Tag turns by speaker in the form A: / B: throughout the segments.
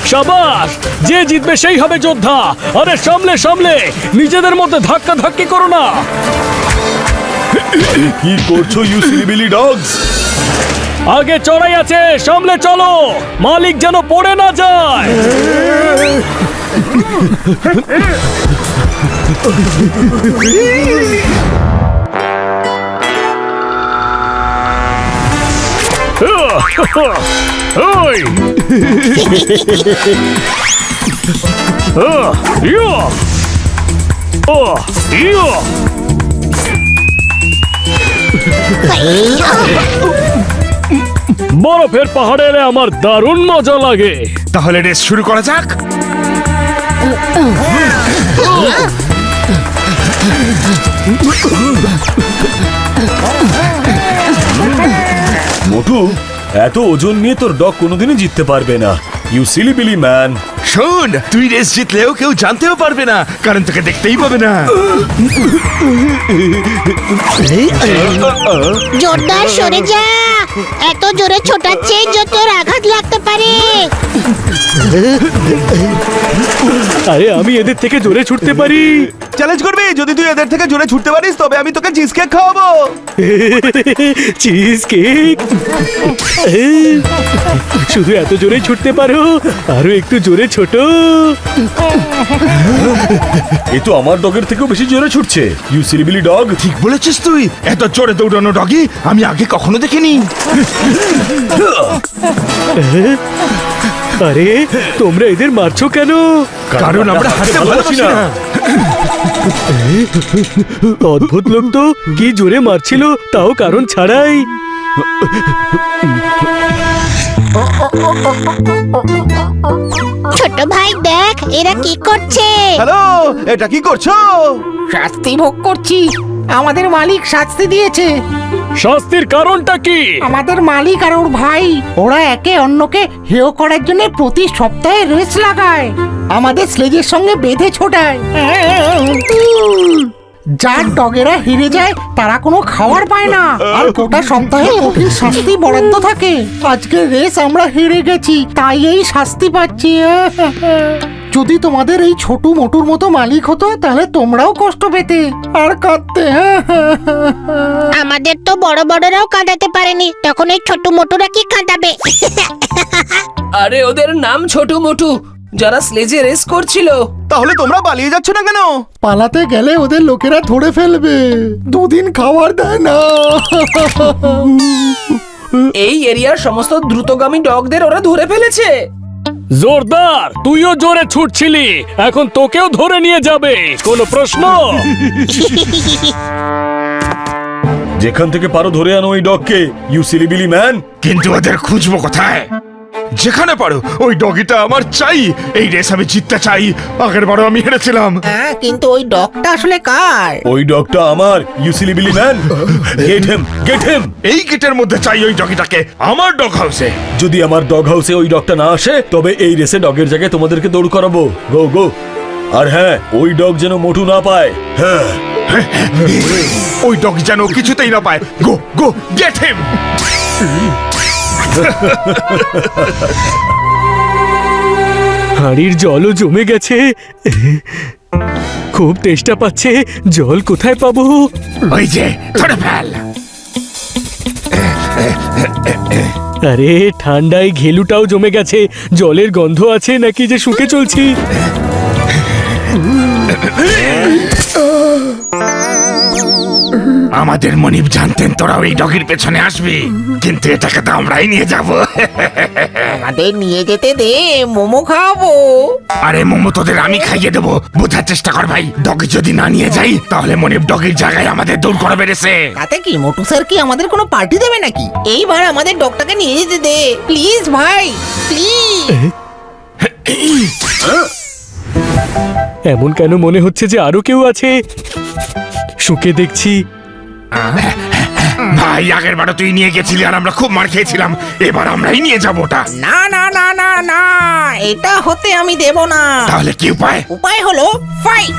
A: শাবাশ, যে জিতবে সেই হবে যোদ্ধা। আরে সামলে সামলে, নিজেদের মধ্যে ধাক্কা ধাক্কি করো না।
B: কি করছো ইউ সিলিবিলি ডগস?
A: আগে চড়াই আছে, সামলে চলো, মালিক যেন পড়ে না যায়। ওই বরফের পাহাড়ে এলে আমার দারুণ মজা লাগে।
C: তাহলে রেস শুরু করা যাক।
B: মোটু, এত ওজন নিয়ে তোর ডগ কোনোদিনই জিততে পারবে না। You silly billy man.
C: শোন, তুই রেস জিতলেও কেউ জানতেও পারবে না, কারণ তোকে দেখতেই পাবে না।
D: জোরদার সরে যা, এত জোরে ছোটাচ্ছে যে তোর আঘাত লাগতে পারে।
A: আরে আমি এদের থেকে জোরে ছুটতে পারি।
C: চ্যালেঞ্জ করবি? যদি তুই এদের থেকে জোরে ছুটতে পারিস তবে আমি তোকে চিজ কেক খাওয়াবো।
A: Cheese cake? শুধু এত জোরে ছুটতে পারো? আরো একটু জোরে ছোট।
B: এ তো আমার ডগের থেকেও বেশি জোরে ছুটছে। You silly billy dog.
C: ঠিক বলেছিস তুই, এত জোরে দৌড়ানো ডগি আমি আগে কখনো দেখিনি।
A: আরে তোমরা এদের মারছো কেন?
C: কারণ আমরা হাঁটতে ভালোবাসি না।
A: অদ্ভুত লোক তো, কি জোরে মারছিল তাও কারণ ছাড়াই।
D: ছোট ভাই দেখ, এরা কি করছে।
C: হ্যালো, এটা কি করছো?
E: শাস্তি ভোগ করছি। আমাদের মালিক শাস্তি দিয়েছে।
A: শাস্তির কারণটা কি?
E: আমাদের মালিক আর ওর ভাই ওরা একে অন্যকে হেয় করার জন্য প্রতি সপ্তাহে রেস লাগায়, আমাদের স্লেজের সঙ্গে বেঁধে ছোটায়। যার ডগেরা হেরে যায় তারা কোনো খাবার পায় না, আর গোটা সপ্তাহে কঠিন শাস্তি বরাদ্দ থাকে। আজকে রেস আমরা হেরে গেছি, তাই এই শাস্তি পাচ্ছি। যদি তোমাদের এই ছোট মোটুর মতো মালিক হতো তাহলে তোমরাও কষ্ট পেতে আর কাঁদতে।
D: আমাদের তো বড় বড়রাও কাঁদাতে পারেনি, তখন এই ছোট মোটুরা কি কাঁদাবে?
F: আরে ওদের নাম ছোট মোটু, যারা স্লেজে রেস করছিল।
C: তাহলে তোমরা পালিয়ে যাচ্ছ না কেন?
E: পালাতে গেলে ওদের লোকেরা ধরে ফেলবে, দুদিন খাবার দেয় না।
F: এই এরিয়ার সমস্ত দ্রুতগামী ডগদের ওরা ধরে ফেলেছে।
A: জোরদার, তুইও জোরে ছুটছিলি, এখন তোকেও ধরে নিয়ে যাবে। কোনো প্রশ্ন?
B: যেখান থেকে পারো ধরে আনো ওই ডগকে, ইউ সিলিবিলি ম্যান।
C: কিন্তু ওদের খুঁজবো কোথায়? যেখানে পারো ওই ডগিটা আমার চাই। এই রেস আমি জিততে চাই, আগের বারও আমি হেরেছিলাম।
E: হ্যাঁ, কিন্তু ওই ডগটা আসলে কার?
B: ওই ডগটা আমার, you silly billy man. Get him, get him.
C: এই গেটের মধ্যে চাই ওই ডগিটাকে, আমার ডগ হাউসে।
B: যদি আমার ডগ হাউসে ওই ডগটা না আসে, তবে এই রেসে ডগের জায়গায় তোমাদেরকে দৌড় করাবো। গো গো। আর হ্যাঁ, ওই ডগ যেন মোটু না পায়। হ্যাঁ,
C: ওই ডগ যেন কিছুতেই না পায়। গো গো, গেট হিম।
A: হাঁড়ির জলও জমে গেছে, খুব তেষ্টা পাচ্ছে। জল কোথায় পাবো?
C: ওই যে ধরে ফেল।
A: আরে ঠান্ডায় ঘেলুটাও জমে গেছে, জলের গন্ধ আছে নাকি যে শুকে চলছি।
C: আমাদের মনিব জানতেন তোরা ওই ডগির পেছনে আসবি, কিন্তু এটাকে তো আমরাই নিয়ে যাব।
E: আমাদের নিয়ে যেতে দে, মোমো খাওয়াবো।
C: আরে মোমো তোদের আমি খাইয়ে দেবো, বোঝার চেষ্টা কর ভাই। ডগি যদি না নিয়ে যাই তাহলে মনিব ডগির জায়গায় আমাদের দৌড় করা বেড়েছে।
E: তাতে কি, মোটু স্যার কি আমাদের কোনো পার্টি দেবে নাকি? এইবার আমাদের ডগটাকে নিয়ে যেতে দে প্লিজ ভাই, প্লিজ।
A: এমন কেন মনে হচ্ছে যে আরো কেউ আছে? শুকে দেখছি।
C: ভাই, আগের বারও তুই নিয়ে গেছিলি আর আমরা খুব মার খেয়েছিলাম, এবার আমরাই নিয়ে যাবো ওটা।
E: না না না না না, এটা হতে আমি দেব না।
C: তাহলে কি উপায়?
E: উপায় হলো ফাইট।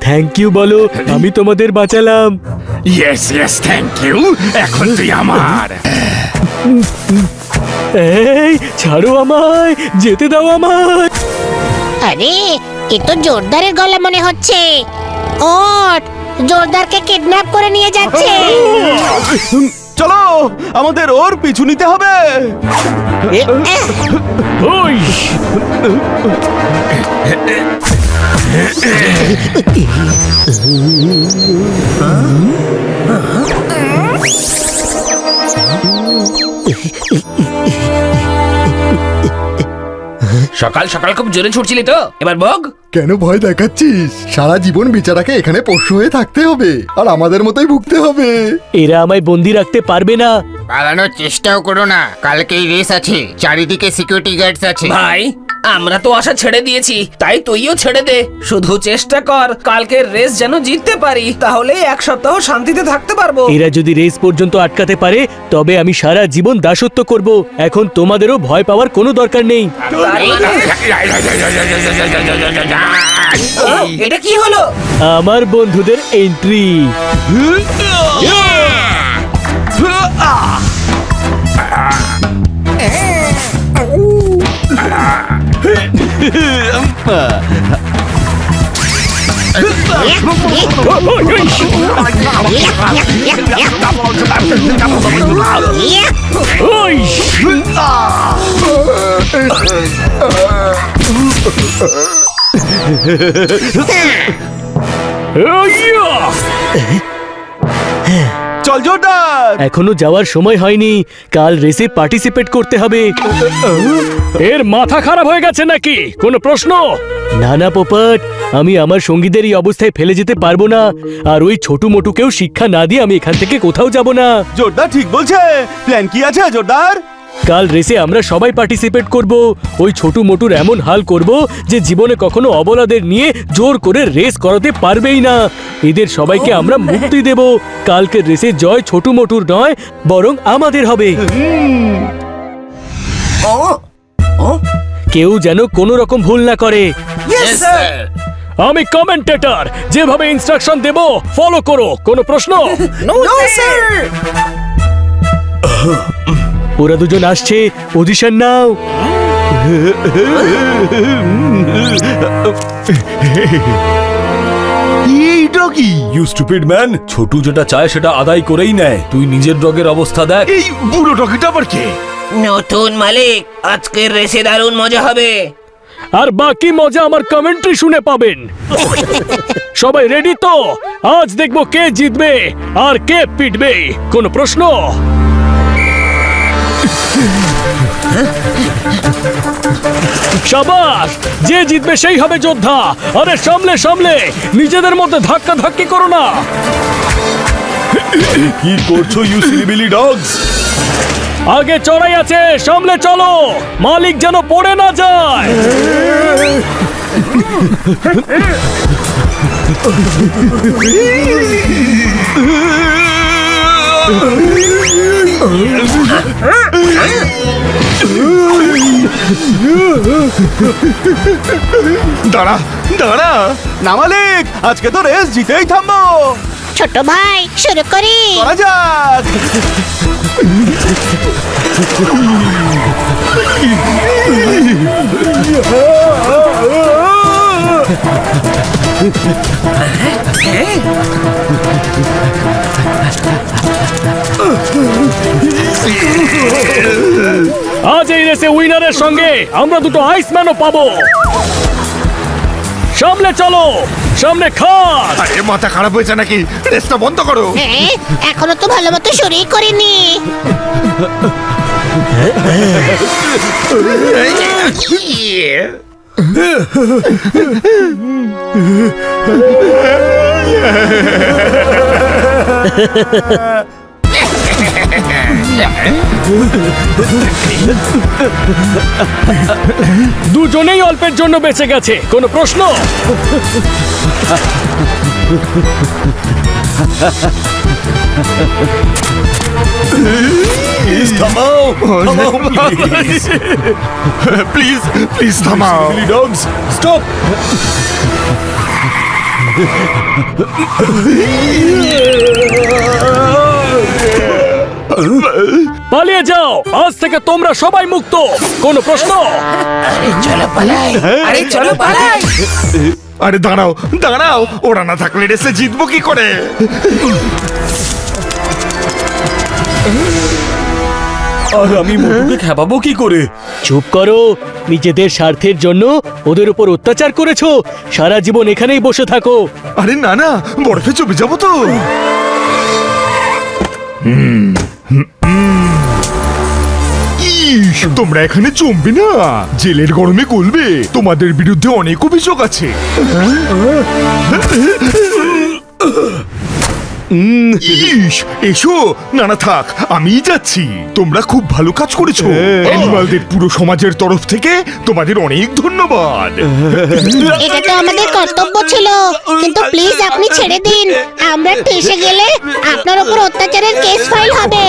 A: থ্যাংক ইউ বলো, আমি তোমাদের বাঁচালাম।
C: ইয়েস ইয়েস থ্যাংক ইউ, এখন তুই আমার।
A: এই ছাড়ো আমায়, যেতে দাও আমায়।
D: আরে এ তো জোরদারের গলা মনে হচ্ছে। ওঠ, জোরদারকে কিডন্যাপ করে নিয়ে যাচ্ছে।
B: চলো, আমাদের ওর পিছু নিতে হবে।
A: ওই
F: সকাল সকাল খুব জোরে ছুটছিলি তো, এবার বগ।
G: কেন ভয় দেখাচ্ছিস? সারা জীবন বেচারাকে এখানে পোষ্য হয়ে থাকতে হবে আর আমাদের মতোই ভুগতে হবে।
A: এরা আমায় বন্দি রাখতে পারবে না।
H: পালানোর চেষ্টাও করো না, কালকেই রেস আছে, চারিদিকে সিকিউরিটি গার্ডস আছে।
F: ভাই আমরা তো আশা ছেড়ে দিয়েছি, তাই তুইও ছেড়ে দে। শুধু চেষ্টা কর কালকের রেস যেন জিততে পারি, তাহলে এক সপ্তাহ শান্তিতে থাকতে পারবো।
A: এরা যদি রেস পর্যন্ত আটকাতে পারে তবে আমি সারা জীবন দাসত্ব করব। এখন তোমাদেরও ভয় পাওয়ার কোনো দরকার নেই।
F: এটা কি হলো?
A: আমার বন্ধুদের এন্ট্রি। ওই
B: চল জোরদার।
A: এখনো যাওয়ার সময় হয়নি, কাল রেসে পার্টিসিপেট করতে হবে। এর মাথা খারাপ হয়ে গেছে নাকি? কোনো প্রশ্ন? না না পোপট, আমি আমার সঙ্গীদের এই অবস্থায় ফেলে যেতে পারবো না। আর ওই ছোট মোটুকেও শিক্ষা না দিয়ে আমি এখান থেকে কোথাও যাব না।
B: জোরদার ঠিক বলছে। প্ল্যান কি আছে জোরদার?
A: কাল রেসে আমরা সবাই পার্টিসিপেট করব। ওই ছোট মোটুর এমন হাল করব যে জীবনে কখনো অবলাদের নিয়ে জোর করে রেস করাতে পারবেই না। এদের সবাইকে আমরা মুক্তি দেব। কালকের রেসে জয় ছোট মোটুর নয়, বরং আমাদের হবে। কেউ যেন কোনো রকম ভুল না করে। আমি কমেন্টেটর, যেভাবে ইনস্ট্রাকশন দেব ফলো করো। কোনো প্রশ্ন? ওরা দুজন আসছে, পজিশন নাও।
B: এইটা কি? ইউ স্টুপিড ম্যান, ছোটু যেটা চায় সেটা আদায় করেই নেয়। তুই নিজের ডগের অবস্থা দেখ।
C: এই বুড়ো ডগিটা আবার কে?
F: নতুন মালিক, আজকের রেসে দারুণ মজা হবে।
A: আর বাকি মজা আমার কমেন্ট্রি শুনে পাবেন। সবাই রেডি তো? আজ দেখবো কে জিতবে আর কে পিটবে। কোনো প্রশ্ন? শাবাশ, যে জিতবে সেই হবে যোদ্ধা। আরে সামলে সামলে, নিজেদের মধ্যে ধাক্কা ধাক্কি করো না।
B: কি করছো ইউ সিলিবিলি ডগস?
A: আগে চড়াই আছে, সামলে চলো, মালিক যেন পড়ে না যায়।
C: দাঁড়া দাঁড়া।
B: না মালিক, আজকে তো রেস জিতেই থামবো।
D: ছোট ভাই, শুরু করি।
B: করা যাক।
A: আজ এই রেসে উইনারের সঙ্গে আমরা দুটো আইসম্যানও পাবো। সামনে চলো, সামনে খান।
C: আরে মাথা খারাপ হয়েছে নাকি? রেসটা বন্ধ করো।
D: হ্যাঁ, এখনো তো ভালো মতো শুরুই করিনি।
A: দুজনেই অল্পের জন্য বেঁচে গেছে। কোনো প্রশ্ন?
B: প্লিজ থামাও থামাও প্লিজ
C: প্লিজ প্লিজ থামাও
B: ডগস স্টপ
A: পালিয়ে যাও, আজ থেকে তোমরা সবাই মুক্ত। কোনো প্রশ্ন?
F: আরে চলো পালাই।
C: আরে দাঁড়াও দাঁড়াও, ওরা না থাকলে রেসে জিতবো কি করে?
B: আর আমি মোটুকে খেপাবো কি করে?
A: চুপ করো, নিজেদের স্বার্থের জন্য ওদের উপর অত্যাচার করেছো। সারা জীবন এখানেই বসে থাকো।
C: আরে না না, বরফে চলে যাবো তো। ইস, তোমরা এখানে জমবে না, জেলের গরমে গলবে। তোমাদের বিরুদ্ধে অনেক অভিযোগ আছে। ইস, এসো। না না থাক, আমিই যাচ্ছি। তোমরা খুব ভালো কাজ করেছো। অ্যানিমালদের পুরো সমাজের তরফ থেকে তোমাদের অনেক ধন্যবাদ।
D: এটা তো আমাদের কর্তব্য ছিল, কিন্তু প্লিজ আপনি ছেড়ে দিন। আমরা ঠেসে গেলে আপনার উপর অত্যাচারের কেস ফাইল হবে।